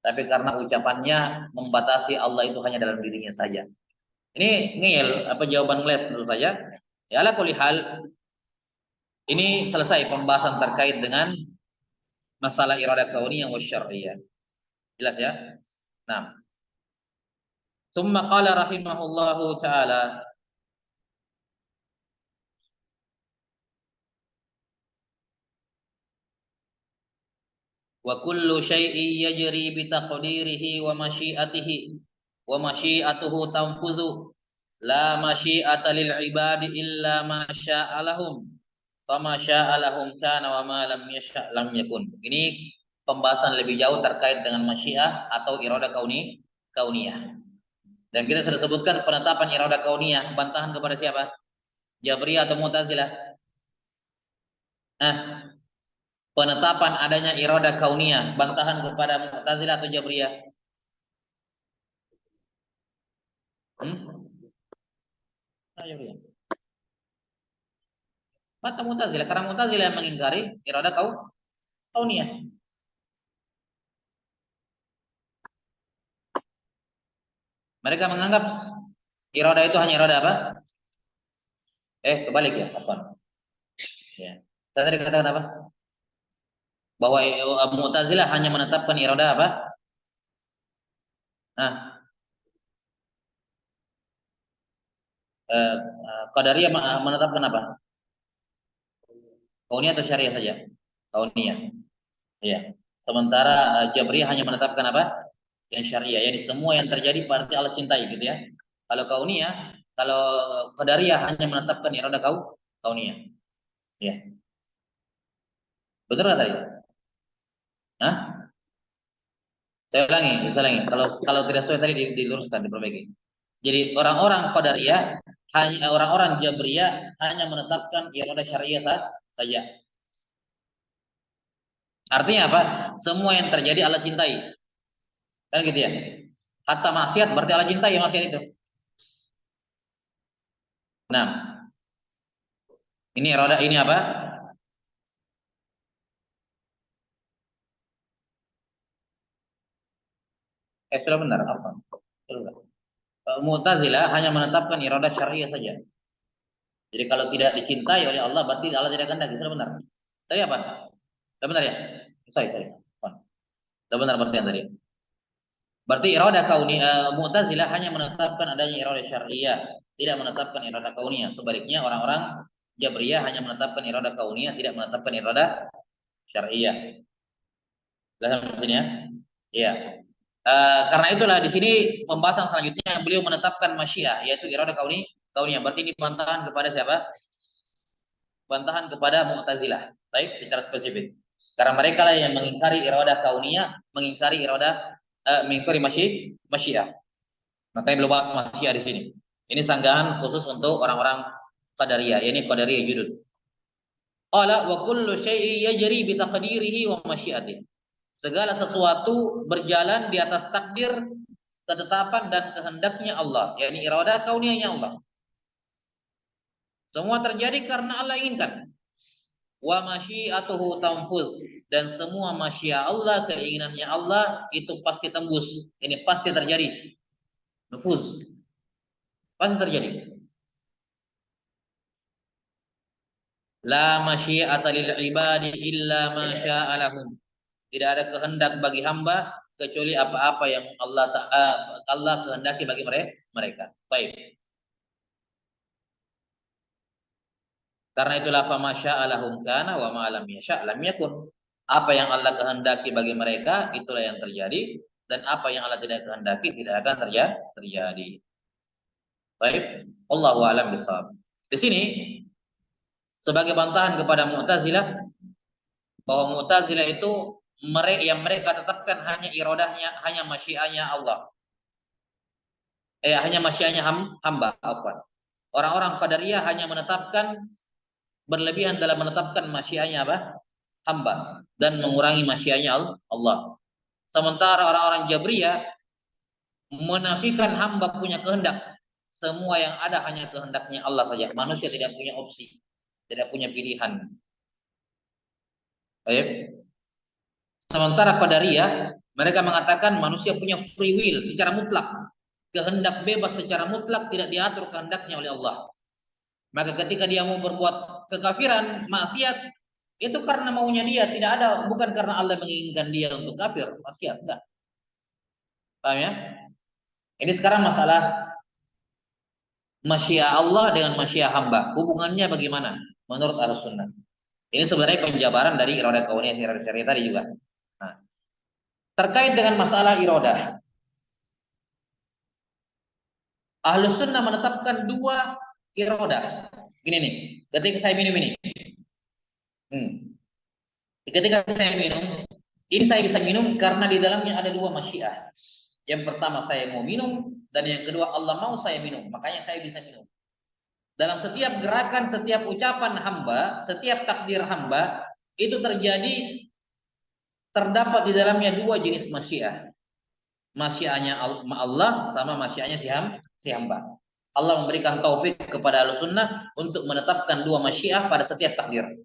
tapi karena ucapannya membatasi Allah itu hanya dalam dirinya saja. Ini ngeyel apa jawaban les menurut saya. Ya ala kulli hal, ini selesai pembahasan terkait dengan masalah iradah kauniyah wa syar'iyyah. Jelas ya? Nah, tsumma qala rahimahullahu taala wa kullu syai'in yajri bi taqdirihi wa masyiatihi wa masyiatuhu tanfudhu la masyiata lil ibadi illa ma syaa lahum fama syaa lahum kana wa ma lam yasha lam yakun. Ini pembahasan lebih jauh terkait dengan masyiah atau iradah kauniyah. Dan kita sudah sebutkan penetapan iradah kauniyah bantahan kepada siapa? Jabriyah atau Mu'tazilah? Nah, penetapan adanya iradah kauniyah bantahan kepada Mu'tazilah atau Jabriyah? Jabriyah. Mata Mu'tazilah, karena Mu'tazilah yang mengingkari iradah kauniyah. Mereka menganggap iradah itu hanya iradah apa? Kebalik ya, apa? Ya. Saya tadi katakan apa? Bahwa Mu'tazilah hanya menetapkan iradah apa? Nah, Qadariyah menetapkan apa? Kauniyah atau syariah saja? Kauniyah. Ya. Sementara Jabriyah hanya menetapkan apa? Yang syariah. Jadi semua yang terjadi berarti Allah cintai gitu ya. Kalau kauniyah, kalau Qadariyah hanya menetapkan iradah kauniyah. Ya. Betul nggak tadi? Hah? Saya ulangi. Kalau tidak sesuai tadi diluruskan, diperbaiki. Jadi orang-orang Qadariyah, orang-orang Jabriyah hanya menetapkan iradah syariah saja. Artinya apa? Semua yang terjadi Allah cintai. Kan gitu ya. Hatta maksiat berarti Allah cintai ya maksiat itu. Nah, ini roda ini apa? Sudah benar apa? Mu'tazilah hanya menetapkan iradah syariah saja. Jadi kalau tidak dicintai oleh Allah berarti Allah tidak kehendaki. Sudah benar. Tadi apa? Sudah benar ya? Saya. Sudah benar berarti yang tadi. Berarti iradah Mu'tazilah hanya menetapkan adanya iradah syariah, tidak menetapkan iradah kauniyah. Sebaliknya orang-orang Jabriyah hanya menetapkan iradah kauniyah, tidak menetapkan iradah syariah. Jelas maksudnya? Iya. Karena itulah di sini pembahasan selanjutnya beliau menetapkan masyiah yaitu iradah kauniyah. Berarti ini bantahan kepada siapa? Bantahan kepada Mu'tazilah. Baik, secara spesifik. Karena mereka lah yang mengingkari iradah kauniyah, mengingkari masyiah. Makanya beliau bahas masyiah di sini. Ini sanggahan khusus untuk orang-orang Qadariyah. Ini Qadariyah judul. Qala wa kullu syai'in yajri bi taqdirihi wa masyiatihi. Segala sesuatu berjalan di atas takdir, ketetapan dan kehendaknya Allah, yakni iradah kauniyahnya Allah. Semua terjadi karena Allah inginkan. Wa masyiatuhu tanfuz, dan semua masyiah Allah, keinginannya Allah itu pasti tembus. Ini pasti terjadi. Nufuz. Pasti terjadi. La masyiata lil ibadi illa ma syaa lahum. Tidak ada kehendak bagi hamba kecuali apa-apa yang Allah kehendaki bagi mereka. Baik. Karena itulah fa masyaa lahum kana wa ma lam yasha' lam yakun. Apa yang Allah kehendaki bagi mereka itulah yang terjadi, dan apa yang Allah tidak kehendaki tidak akan terjadi. Baik, Allahu a'lam bishawab. Di sini sebagai bantahan kepada Mu'tazilah bahwa Mu'tazilah itu mereka tetapkan hanya iradahnya, hanya masyiahnya Allah. Hanya masyiahnya hamba, afwan. Orang-orang Qadariyah hanya menetapkan berlebihan dalam menetapkan masyiahnya hamba dan mengurangi masyiahnya Allah. Sementara orang-orang Jabriyah menafikan hamba punya kehendak. Semua yang ada hanya kehendaknya Allah saja. Manusia tidak punya opsi, tidak punya pilihan. Baik. Sementara Qadariyah mereka mengatakan manusia punya free will secara mutlak. Kehendak bebas secara mutlak, tidak diatur kehendaknya oleh Allah. Maka ketika dia mau berbuat kekafiran, maksiat, itu karena maunya dia, tidak ada, bukan karena Allah menginginkan dia untuk kafir, maksiat, enggak. Paham ya? Ini sekarang masalah masyiah Allah dengan masyiah hamba. Hubungannya bagaimana menurut Ahlussunnah? Ini sebenarnya penjabaran dari iradah kauniyah syariah tadi juga. Nah, terkait dengan masalah iradah, Ahlussunnah menetapkan dua iradah. Gini nih, ketika saya minum ini. Ketika saya minum, ini saya bisa minum karena di dalamnya ada dua masyiah. Yang pertama saya mau minum, dan yang kedua Allah mau saya minum, makanya saya bisa minum. Dalam setiap gerakan, setiap ucapan hamba, setiap takdir hamba, itu terdapat di dalamnya dua jenis masyiah. Masyiahnya Allah sama masyiahnya si hamba. Allah memberikan taufik kepada Ahlussunnah untuk menetapkan dua masyiah pada setiap takdir.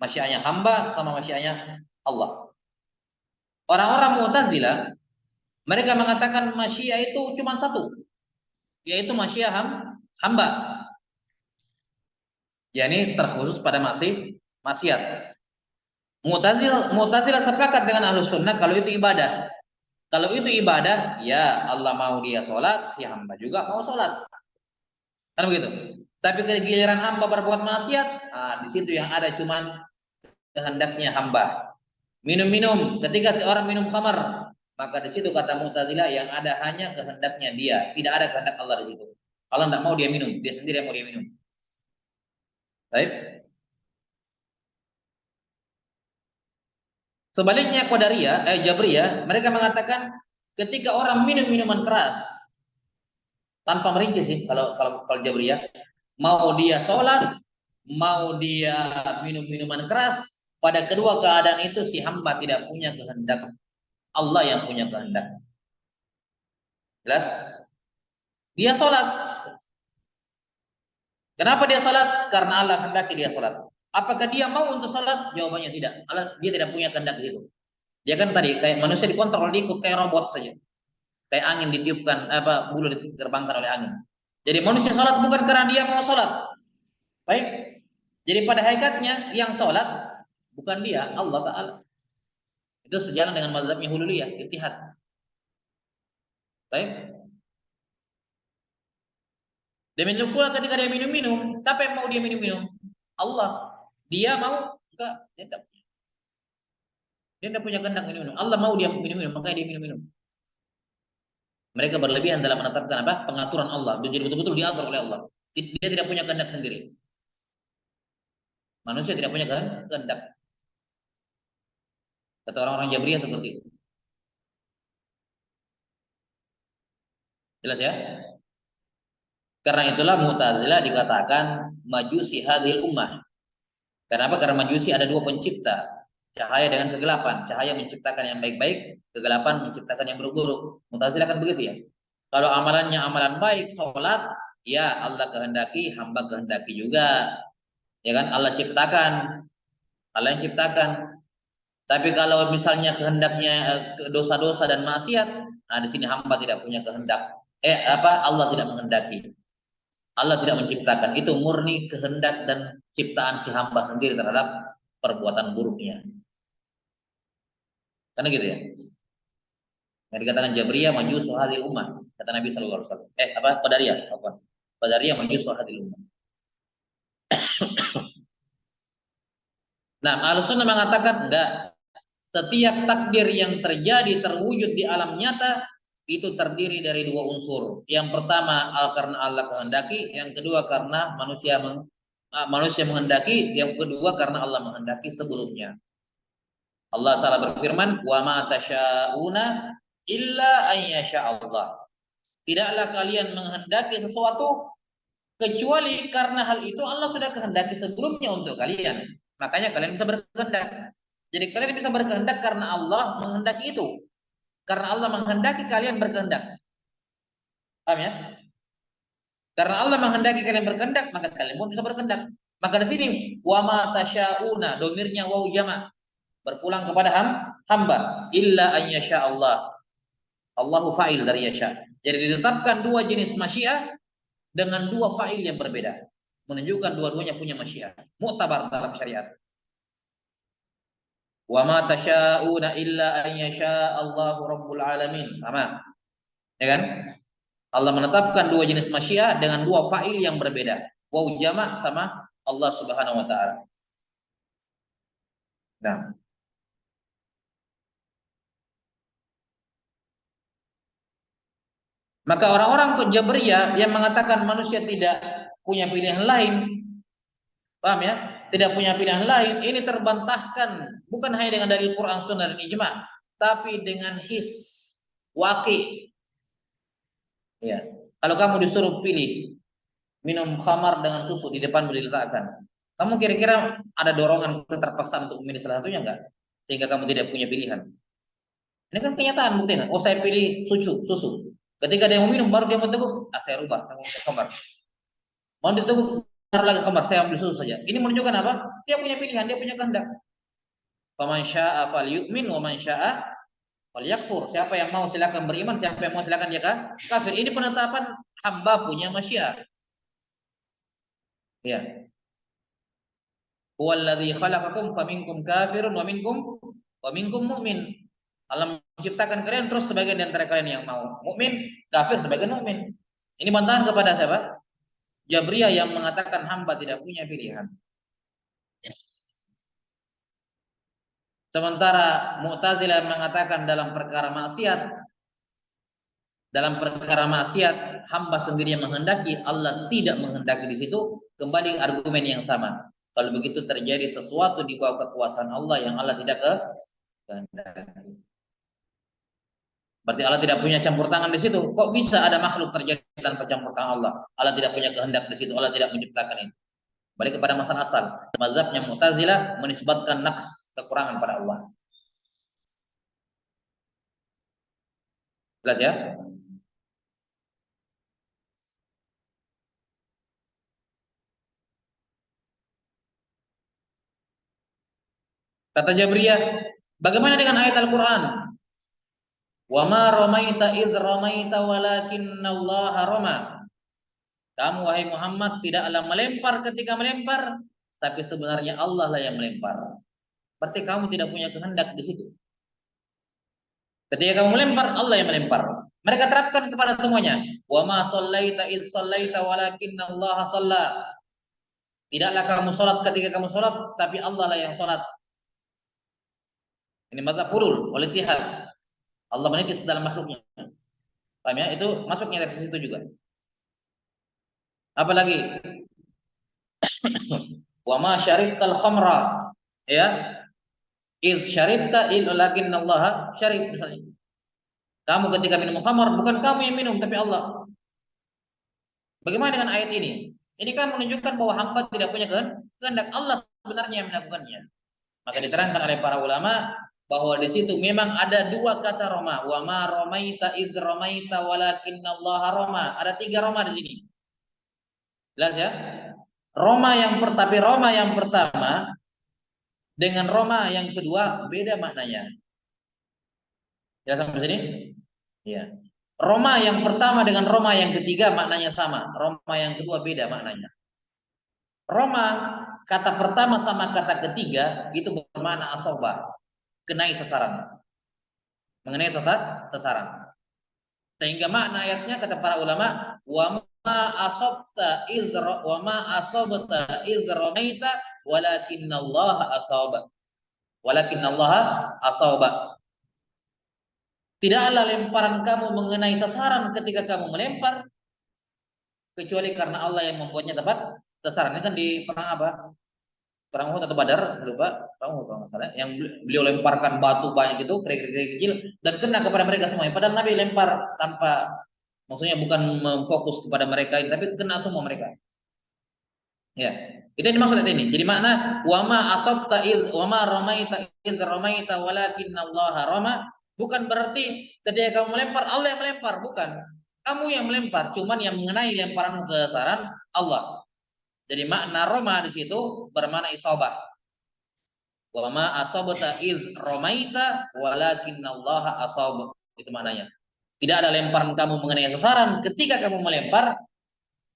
Masyiahnya hamba sama masyiahnya Allah. Orang-orang Mu'tazilah mereka mengatakan masyiah itu cuma satu, yaitu masyiah hamba. yakni terkhusus pada maksiat. Mu'tazilah sepakat dengan Ahlussunnah kalau itu ibadah. Kalau itu ibadah, ya Allah mau dia sholat, si hamba juga mau sholat. Kan begitu. Tapi giliran hamba berbuat maksiat, di situ yang ada cuman kehendaknya hamba. Minum-minum, ketika seorang minum khamar, maka di situ kata Mu'tazilah yang ada hanya kehendaknya dia, tidak ada kehendak Allah di situ. Allah tidak mau dia minum, dia sendiri yang mau dia minum. Baik. Sebaliknya Jabriyah, mereka mengatakan ketika orang minum minuman keras tanpa merinci sih kalau Jabriyah, mau dia sholat, mau dia minum minuman keras, pada kedua keadaan itu si hamba tidak punya kehendak, Allah yang punya kehendak. Jelas? Dia sholat. Kenapa dia sholat? Karena Allah hendaki dia sholat. Apakah dia mau untuk sholat? Jawabannya tidak. Dia tidak punya kehendak itu. Dia kan tadi kayak manusia dikontrol, diikut kayak robot saja. Kayak angin ditiupkan, bulu diterbangkan oleh angin. Jadi manusia sholat bukan karena dia mau sholat. Baik. Jadi pada hakikatnya yang sholat bukan dia, Allah Ta'ala. Itu sejalan dengan mazhabnya Hululiyah, Ittihad. Baik. Demikian pula ketika dia minum-minum, siapa yang mau dia minum-minum? Allah. Dia mau? Enggak, dia tidak. Dia tidak punya kehendak minum-minum. Allah mau dia minum-minum, makanya dia minum-minum. Mereka berlebihan dalam menetapkan apa? Pengaturan Allah. Jadi betul-betul diatur oleh Allah. Dia tidak punya kehendak sendiri. Manusia tidak punya kehendak. Kata orang-orang Jabriyah seperti itu. Jelas ya? Karena itulah Mu'tazilah dikatakan majusi hadhil ummah. Kenapa? Karena majusi ada dua pencipta. Cahaya dengan kegelapan. Cahaya menciptakan yang baik-baik, kegelapan menciptakan yang buruk-buruk. Mu'tazilah kan begitu ya. Kalau amalannya amalan baik, sholat, ya Allah kehendaki, hamba kehendaki juga. Ya kan? Allah ciptakan. Allah yang ciptakan. Tapi kalau misalnya kehendaknya dosa-dosa dan maksiat, nah di sini hamba tidak punya kehendak. Allah tidak menghendaki. Allah tidak menciptakan. Itu murni kehendak dan ciptaan si hamba sendiri terhadap perbuatan buruknya. Karena gitu ya. Yang dikatakan Jabriyah majusu hadil ummah, kata Nabi sallallahu alaihi wasallam. Qadariyah, apa? Qadariyah majusu hadil ummah. Nah, Ahlussunnah mengatakan enggak. Setiap takdir yang terjadi terwujud di alam nyata itu terdiri dari dua unsur. Yang pertama karena Allah kehendaki, yang kedua karena manusia menghendaki, yang kedua karena Allah menghendaki sebelumnya. Allah Ta'ala berfirman, "Wa ma tasyauna illa an yasha Allah." Tidaklah kalian menghendaki sesuatu kecuali karena hal itu Allah sudah kehendaki sebelumnya untuk kalian. Makanya kalian bisa berkehendak. Jadi kalian bisa berkehendak karena Allah menghendaki itu. Karena Allah menghendaki kalian berkehendak. Paham ya? Karena Allah menghendaki kalian berkehendak, maka kalian pun bisa berkehendak. Maka di sini wa ma tasyauna, domirnya waw jama' berpulang kepada hamba illa an yasha Allah. Allahu fa'il dari yasha. Jadi ditetapkan dua jenis masyiah dengan dua fa'il yang berbeda. Menunjukkan dua-duanya punya masyiah. Mu'tabar dalam syariat. Wa ma tasyauna illa an yasha Allahu rabbul alamin. Sama. Ya kan? Allah menetapkan dua jenis masyiah dengan dua fa'il yang berbeda. Waw jama' sama Allah Subhanahu wa taala. Nah, maka orang-orang Jabriyah yang mengatakan manusia tidak punya pilihan lain, paham ya? Tidak punya pilihan lain, ini terbantahkan bukan hanya dengan dalil Quran, Sunnah dan Ijma', tapi dengan his, waqi. Ya. Kalau kamu disuruh pilih minum khamar dengan susu di depanmu diletakkan, kamu kira-kira ada dorongan keterpaksaan untuk memilih salah satunya enggak? Sehingga kamu tidak punya pilihan. Ini kan kenyataan buktinya. Oh, saya pilih susu. Ketika dia mau minum baru dia mau teguk, saya rubah, saya mau khamar. Mau diteguk lagi khamar, saya ambil susu saja. Ini menunjukkan apa? Dia punya pilihan, dia punya kehendak. Faman syaa'a falyu'min wa man syaa'a falyakfur. Siapa yang mau silakan beriman, siapa yang mau silakan dia kafir. Ini penetapan hamba punya masyiah. Ya. Huwallazi khalaqakum faminkum kafirun wa minkum mu'min. Allah menciptakan kalian terus sebagian di antara kalian yang mau mukmin, kafir sebagian mukmin. Ini bantahan kepada siapa? Jabriyah yang mengatakan hamba tidak punya pilihan. Sementara Mu'tazilah mengatakan dalam perkara maksiat hamba sendiri yang menghendaki, Allah tidak menghendaki di situ. Kembali argumen yang sama. Kalau begitu terjadi sesuatu di bawah kekuasaan Allah yang Allah tidak kehendaki. Berarti Allah tidak punya campur tangan di situ. Kok bisa ada makhluk terjadi tanpa campur tangan Allah? Allah tidak punya kehendak di situ. Allah tidak menciptakan ini. Balik kepada masalah asal. Mazhabnya Mu'tazilah menisbatkan naqs, kekurangan pada Allah. Jelas ya? Kata Jabriyah, bagaimana dengan ayat Al-Quran? Wa ma ramaita idh ramaita walakinallaha rama. Kamu wahai Muhammad tidaklah melempar ketika melempar, tapi sebenarnya Allah lah yang melempar. Berarti kamu tidak punya kehendak di situ. Ketika kamu melempar, Allah yang melempar. Mereka terapkan kepada semuanya. Wa ma shallaita idh shallaita walakinallaha shalla. Tidaklah kamu sholat ketika kamu sholat, tapi Allah lah yang sholat. Ini mazhab hulul wal ittihad. Allah menitis dalam makhluknya. Paham ya? Itu masuknya dari situ juga. Apalagi wa ma syaribtal khamra, ya, id syaribta il lakinnallaha syarib, misalnya. Kamu ketika minum khamar bukan kamu yang minum tapi Allah. Bagaimana dengan ayat ini? Ini kan menunjukkan bahwa hamba tidak punya kehendak, Allah sebenarnya yang melakukannya. Maka diterangkan oleh para ulama bahwa di situ memang ada dua kata roma, wa ma romaita id romaita walakinnallaha roma. Ada tiga roma di sini. Jelas ya? Roma yang pertama dengan Roma yang kedua beda maknanya. Ya sampai sini? Ya. Roma yang pertama dengan Roma yang ketiga maknanya sama. Roma yang kedua beda maknanya. Roma kata pertama sama kata ketiga itu bermakna asobah, kenai sasaran. Mengenai sasaran. Sehingga makna ayatnya kata para ulama, wa ma asabta izra wa ma asabta izramaita walakinallaha asaba. Walakinallaha asaba. Tidaklah lemparan kamu mengenai sasaran ketika kamu melempar, kecuali karena Allah yang membuatnya tepat sasaran. Ini kan di perang apa? Perang Uhud atau Badar, lupa. Perang Uhud kalau nggak salah. Yang beliau lemparkan batu banyak itu, kerikil-kerikil kecil, dan kena kepada mereka semua. Padahal Nabi lempar tanpa, maksudnya bukan memfokus kepada mereka, tapi kena semua mereka. Ya, itu yang dimaksud ayat ini. Jadi makna wama asabta id wama ramaita id ramaita walakinallaha rama bukan berarti ketika kamu melempar Allah yang melempar, bukan. Kamu yang melempar, cuman yang mengenai lemparan ke sasaran Allah. Jadi makna roma di situ bermakna isabah. Wama asabta id ramaita walakinallaha asab. Itu maknanya. Tidak ada lemparan kamu mengenai sasaran ketika kamu melempar,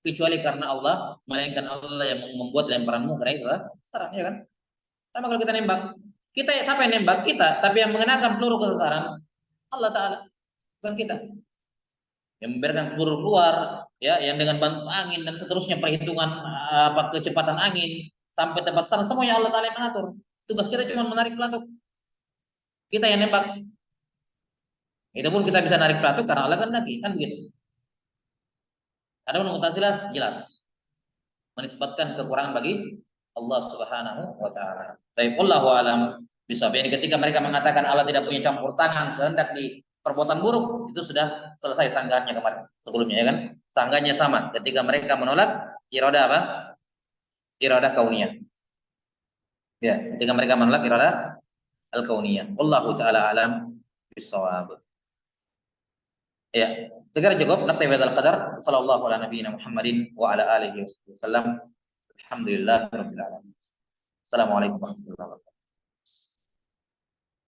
kecuali karena Allah, melainkan Allah yang membuat lemparanmu kena sasaran, ya kan? Sama kalau kita nembak, kita siapa yang nembak kita, tapi yang mengenakan peluru ke sasaran Allah Taala, bukan kita. Yang membiarkan peluru keluar, ya, yang dengan bantu angin dan seterusnya perhitungan kecepatan angin sampai tempat sasaran semuanya Allah Taala yang mengatur. Tugas kita cuma menarik pelatuk. Kita yang nembak. Itu pun kita bisa narik pelatuk karena Allah kan lagi, kan begitu. Ada Mu'tazilah jelas menisbatkan kekurangan bagi Allah Subhanahu wa taala. Baik, wallahu alam bisawab. Ini ketika mereka mengatakan Allah tidak punya campur tangan kehendak di perbuatan buruk, itu sudah selesai sanggahannya kemarin sebelumnya, ya kan? Sanggahannya sama ketika mereka menolak iradah apa? Iradah kauniyah. Ya, ketika mereka menolak iradah al-kauniyah. Wallahu taala alam bisawab. Ya, segera cukup. Naktafi hadzal qadar. Sallallahu ala nabiyyina Muhammadin wa ala alihi wasallam. Alhamdulillah rabbil alamin. Assalamualaikum warahmatullahi wabarakatuh.